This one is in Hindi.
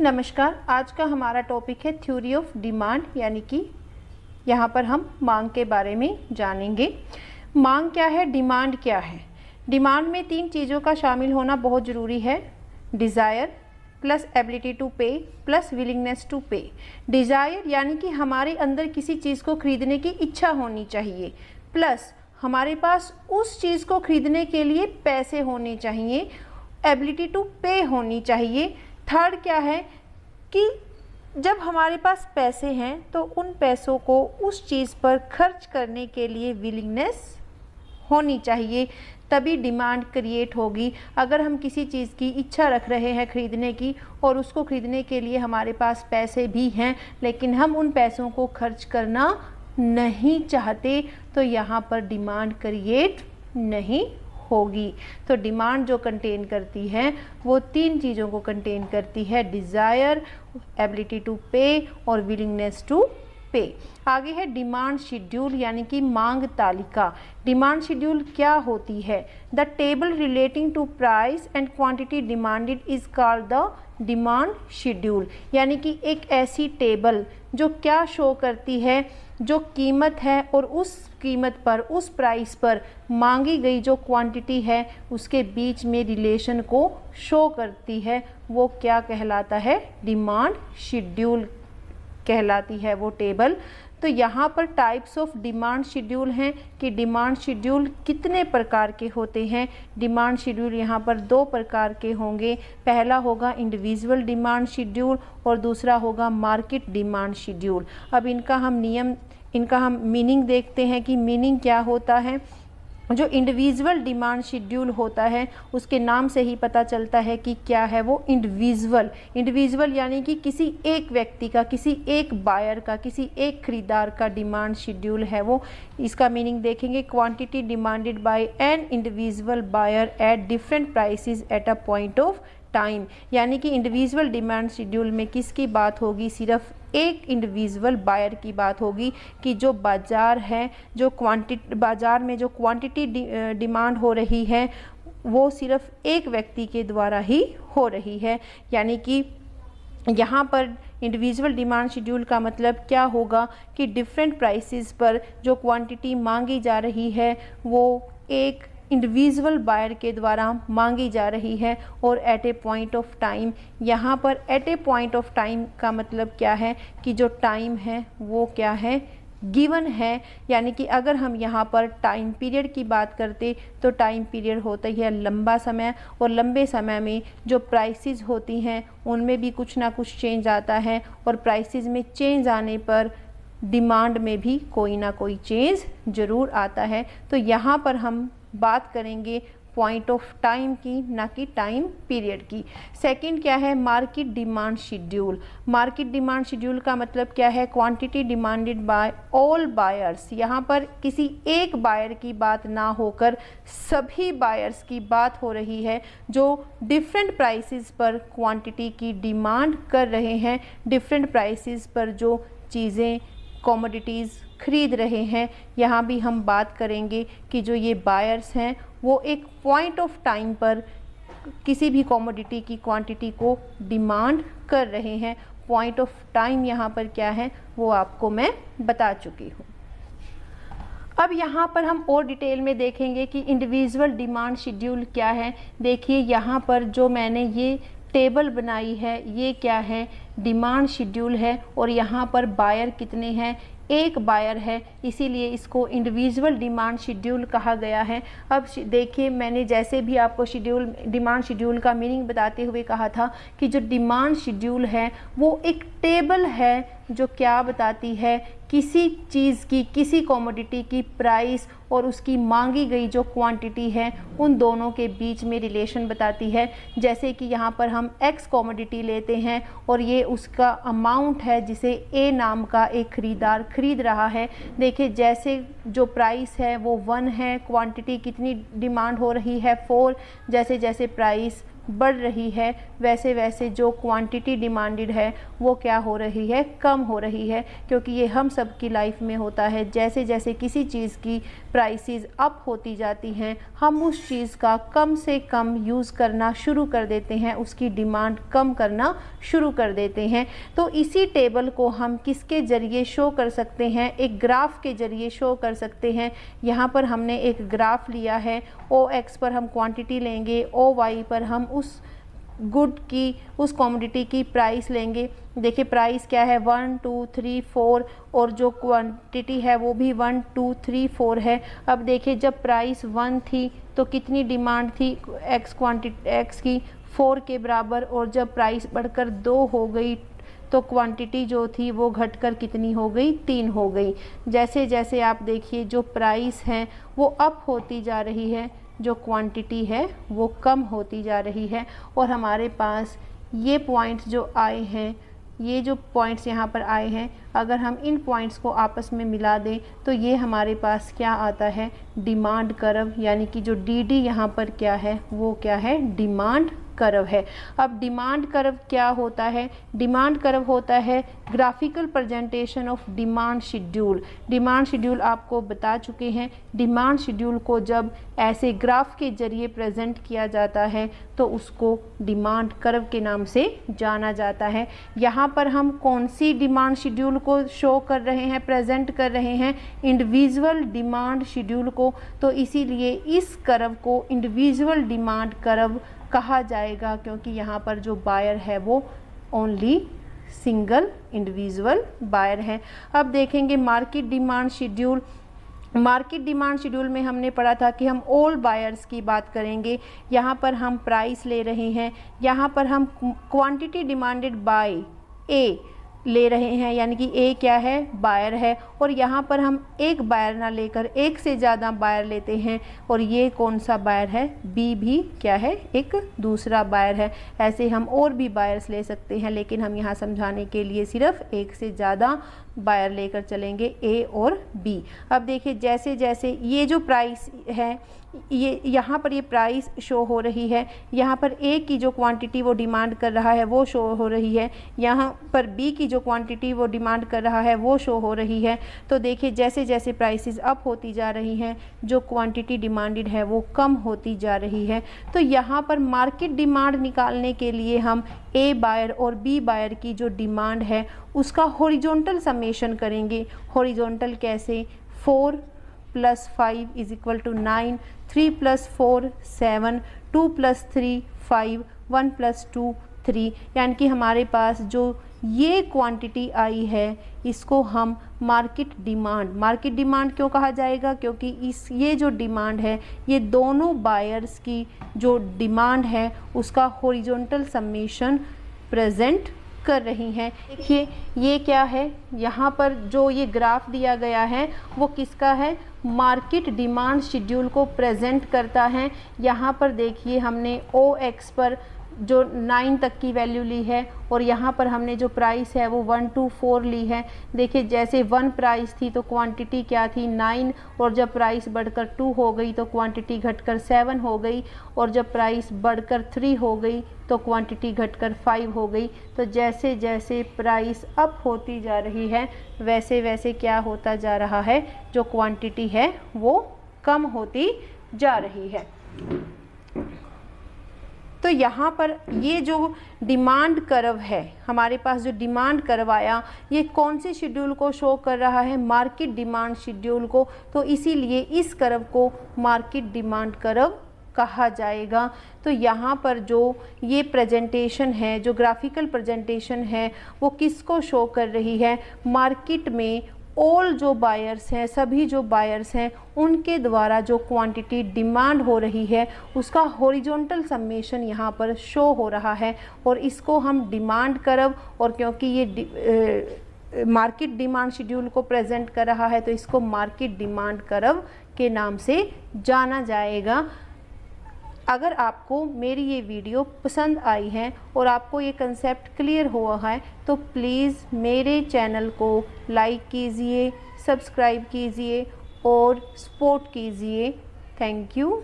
नमस्कार। आज का हमारा टॉपिक है थ्योरी ऑफ डिमांड, यानी कि यहाँ पर हम मांग के बारे में जानेंगे। मांग क्या है, डिमांड क्या है। डिमांड में तीन चीज़ों का शामिल होना बहुत ज़रूरी है। डिज़ायर प्लस एबिलिटी टू पे प्लस विलिंगनेस टू पे। डिज़ायर यानी कि हमारे अंदर किसी चीज़ को खरीदने की इच्छा होनी चाहिए, प्लस हमारे पास उस चीज़ को खरीदने के लिए पैसे होने चाहिए, एबिलिटी टू पे होनी चाहिए। थर्ड क्या है कि जब हमारे पास पैसे हैं तो उन पैसों को उस चीज़ पर खर्च करने के लिए विलिंगनेस होनी चाहिए, तभी डिमांड क्रिएट होगी। अगर हम किसी चीज़ की इच्छा रख रहे हैं खरीदने की और उसको खरीदने के लिए हमारे पास पैसे भी हैं, लेकिन हम उन पैसों को खर्च करना नहीं चाहते, तो यहाँ पर डिमांड क्रिएट नहीं होगी। तो डिमांड जो कंटेन करती है वो तीन चीज़ों को कंटेन करती है: डिज़ायर, एबिलिटी टू पे और विलिंगनेस टू पे। आगे है डिमांड शेड्यूल, यानी कि मांग तालिका। डिमांड शेड्यूल क्या होती है? The table relating to price and quantity demanded is called the demand schedule. यानी कि एक ऐसी टेबल जो क्या शो करती है, जो कीमत है और उस कीमत पर, उस प्राइस पर मांगी गई जो क्वांटिटी है उसके बीच में रिलेशन को शो करती है, वो क्या कहलाता है? डिमांड शेड्यूल कहलाती है वो टेबल। तो यहाँ पर टाइप्स ऑफ डिमांड शेड्यूल हैं कि डिमांड शेड्यूल कितने प्रकार के होते हैं। डिमांड शेड्यूल यहाँ पर दो प्रकार के होंगे। पहला होगा इंडिविजुअल डिमांड शेड्यूल और दूसरा होगा मार्केट डिमांड शेड्यूल। अब इनका हम मीनिंग देखते हैं कि मीनिंग क्या होता है। जो इंडिविजुअल डिमांड शेड्यूल होता है उसके नाम से ही पता चलता है कि क्या है वो इंडिविजुअल यानी कि किसी एक व्यक्ति का, किसी एक बायर का, किसी एक खरीदार का डिमांड शेड्यूल है वो। इसका मीनिंग देखेंगे: quantity demanded by an individual buyer at different prices at a point of time. यानी कि इंडिविजुअल डिमांड शेड्यूल में किसकी बात होगी? सिर्फ एक इंडिविजुअल बायर की बात होगी कि जो बाज़ार है, बाज़ार में जो क्वांटिटी डिमांड हो रही है वो सिर्फ एक व्यक्ति के द्वारा ही हो रही है। यानी कि यहाँ पर इंडिविजुअल डिमांड शेड्यूल का मतलब क्या होगा कि डिफरेंट प्राइसेस पर जो क्वांटिटी मांगी जा रही है वो एक इंडिविजुअल बायर के द्वारा मांगी जा रही है और at a point of time. यहाँ पर at a point of time का मतलब क्या है कि जो टाइम है वो क्या है? गिवन है। यानी कि अगर हम यहाँ पर टाइम पीरियड की बात करते तो टाइम पीरियड होता ही है लंबा समय, और लंबे समय में जो प्राइसेस होती हैं उनमें भी कुछ ना कुछ चेंज आता है, और प्राइसेस में चेंज आने पर डिमांड में भी कोई ना कोई चेंज ज़रूर आता है। तो यहाँ पर हम बात करेंगे पॉइंट ऑफ टाइम की, ना कि टाइम पीरियड की। सेकंड क्या है? Market demand schedule. Market demand schedule का मतलब क्या है? Quantity demanded bye all buyers. यहाँ पर किसी एक बायर की बात ना होकर सभी बायर्स की बात हो रही है जो डिफरेंट प्राइसेस पर क्वांटिटी की डिमांड कर रहे हैं, डिफरेंट प्राइसेस पर जो चीज़ें, कमोडिटीज़ खरीद रहे हैं। यहाँ भी हम बात करेंगे कि जो ये बायर्स हैं वो एक पॉइंट ऑफ टाइम पर किसी भी कमोडिटी की क्वांटिटी को डिमांड कर रहे हैं। पॉइंट ऑफ टाइम यहाँ पर क्या है वो आपको मैं बता चुकी हूँ। अब यहाँ पर हम और डिटेल में देखेंगे कि इंडिविजुअल डिमांड शेड्यूल क्या है। देखिए यहाँ पर जो मैंने ये टेबल बनाई है ये क्या है? डिमांड शेड्यूल है, और यहाँ पर बायर कितने हैं? एक बायर है, इसीलिए इसको इंडिविजुअल डिमांड शेड्यूल कहा गया है। अब देखिए, मैंने जैसे भी आपको डिमांड शेड्यूल का मीनिंग बताते हुए कहा था कि जो डिमांड शेड्यूल है वो एक टेबल है जो क्या बताती है? किसी चीज़ की, किसी कमोडिटी की प्राइस और उसकी मांगी गई जो क्वांटिटी है उन दोनों के बीच में रिलेशन बताती है। जैसे कि यहाँ पर हम एक्स कमोडिटी लेते हैं और ये उसका अमाउंट है जिसे ए नाम का एक खरीदार खरीद रहा है। देखिए, जैसे जो प्राइस है वो 1 है, क्वांटिटी कितनी डिमांड हो रही है 4। जैसे जैसे प्राइस बढ़ रही है वैसे वैसे जो क्वांटिटी डिमांडेड है वो क्या हो रही है, कम हो रही है। क्योंकि ये हम सब की लाइफ में होता है, जैसे जैसे किसी चीज़ की प्राइसेस अप होती जाती हैं हम उस चीज़ का कम से कम यूज़ करना शुरू कर देते हैं, उसकी डिमांड कम करना शुरू कर देते हैं। तो इसी टेबल को हम किसके ज़रिए शो कर सकते हैं, एक ग्राफ के ज़रिए शो कर सकते हैं। यहाँ पर हमने एक ग्राफ लिया है, OX पर हम क्वांटिटी लेंगे, OY पर हम उस गुड की, उस कमोडिटी की प्राइस लेंगे। देखिए प्राइस क्या है 1 2 3 4 और जो क्वांटिटी है वो भी 1 2 3 4 है। अब देखिए जब प्राइस 1 थी तो कितनी डिमांड थी एक्स की 4 के बराबर, और जब प्राइस बढ़कर 2 हो गई तो क्वांटिटी जो थी वो घटकर कितनी हो गई, 3 हो गई। जैसे जैसे आप देखिए जो प्राइस है वो अप होती जा रही है, जो क्वांटिटी है वो कम होती जा रही है। और हमारे पास ये पॉइंट्स जो आए हैं, ये जो पॉइंट्स यहाँ पर आए हैं, अगर हम इन पॉइंट्स को आपस में मिला दें तो ये हमारे पास क्या आता है, डिमांड कर्व। यानी कि जो DD यहाँ पर क्या है, वो क्या है, डिमांड कर्व है। अब डिमांड कर्व क्या होता है, डिमांड कर्व होता है graphical presentation of demand schedule. Demand schedule आपको बता चुके हैं, डिमांड शेड्यूल को जब ऐसे ग्राफ के जरिए प्रेजेंट किया जाता है तो उसको डिमांड कर्व के नाम से जाना जाता है। यहाँ पर हम कौन सी डिमांड शेड्यूल को शो कर रहे हैं, प्रेजेंट कर रहे हैं, इंडिविजुअल डिमांड शेड्यूल को। तो इसीलिए इस कर्व को इंडिविजुअल डिमांड कर्व कहा जाएगा, क्योंकि यहाँ पर जो बायर है वो ओनली सिंगल इंडिविजुअल बायर है। अब देखेंगे market demand schedule. Market demand schedule में हमने पढ़ा था कि हम ऑल बायर्स की बात करेंगे। यहाँ पर हम प्राइस ले रहे हैं, यहाँ पर हम क्वांटिटी डिमांडेड बाय ए ले रहे हैं, यानी कि ए क्या है, बायर है। और यहाँ पर हम एक बायर ना लेकर एक से ज़्यादा बायर लेते हैं, और ये कौन सा बायर है, बी भी क्या है, एक दूसरा बायर है। ऐसे हम और भी बायर्स ले सकते हैं, लेकिन हम यहाँ समझाने के लिए सिर्फ एक से ज़्यादा बायर लेकर चलेंगे, ए और बी। अब देखिए जैसे जैसे ये जो प्राइस है, ये यहाँ पर ये प्राइस शो हो रही है, यहाँ पर ए की जो क्वांटिटी वो डिमांड कर रहा है वो शो हो रही है, यहाँ पर बी की जो क्वांटिटी वो डिमांड कर रहा है वो शो हो रही है। तो देखिए जैसे जैसे प्राइसेस अप होती जा रही हैं, जो क्वांटिटी डिमांडेड है वो कम होती जा रही है। तो यहाँ पर मार्केट डिमांड निकालने के लिए हम ए बायर और बी बायर की जो डिमांड है उसका हॉरिजॉन्टल समेशन करेंगे। हॉरिजॉन्टल कैसे, 4 + 5 = 9, 3 + 4 7, 2 + 3 5, 1 + 2 3। यानी कि हमारे पास जो ये क्वांटिटी आई है इसको हम मार्केट डिमांड क्यों कहा जाएगा, क्योंकि ये जो डिमांड है ये दोनों बायर्स की जो डिमांड है उसका हॉरिजॉन्टल समेशन प्रेजेंट कर रही हैं। देखिए ये क्या है, यहाँ पर जो ये ग्राफ दिया गया है वो किसका है, मार्केट डिमांड शेड्यूल को प्रेजेंट करता है। यहाँ पर देखिए हमने OX पर जो 9 तक की वैल्यू ली है, और यहाँ पर हमने जो प्राइस है वो 1 2 4 ली है। देखिए जैसे 1 प्राइस थी तो क्वांटिटी क्या थी, 9, और जब प्राइस बढ़कर 2 हो गई तो क्वांटिटी घटकर 7 हो गई, और जब प्राइस बढ़कर 3 हो गई तो क्वांटिटी घटकर 5 हो गई। तो जैसे जैसे प्राइस अप होती जा रही है वैसे वैसे क्या होता जा रहा है, जो क्वांटिटी है वो कम होती जा रही है। तो यहाँ पर ये जो डिमांड कर्व है, हमारे पास जो डिमांड कर्व आया ये कौन से शेड्यूल को शो कर रहा है, मार्केट डिमांड शेड्यूल को। तो इसीलिए इस कर्व को मार्केट डिमांड कर्व कहा जाएगा। तो यहाँ पर जो ये प्रेजेंटेशन है, जो ग्राफिकल प्रेजेंटेशन है वो किसको शो कर रही है, मार्केट में ऑल जो बायर्स हैं, सभी जो बायर्स हैं उनके द्वारा जो क्वांटिटी डिमांड हो रही है उसका हॉरिजॉन्टल समेशन यहाँ पर शो हो रहा है, और इसको हम डिमांड कर्व, और क्योंकि ये मार्केट डिमांड शेड्यूल को प्रेजेंट कर रहा है तो इसको मार्केट डिमांड कर्व के नाम से जाना जाएगा। अगर आपको मेरी ये वीडियो पसंद आई है और आपको ये कंसेप्ट क्लियर हुआ है तो प्लीज़ मेरे चैनल को लाइक कीजिए, सब्सक्राइब कीजिए और सपोर्ट कीजिए। Thank you.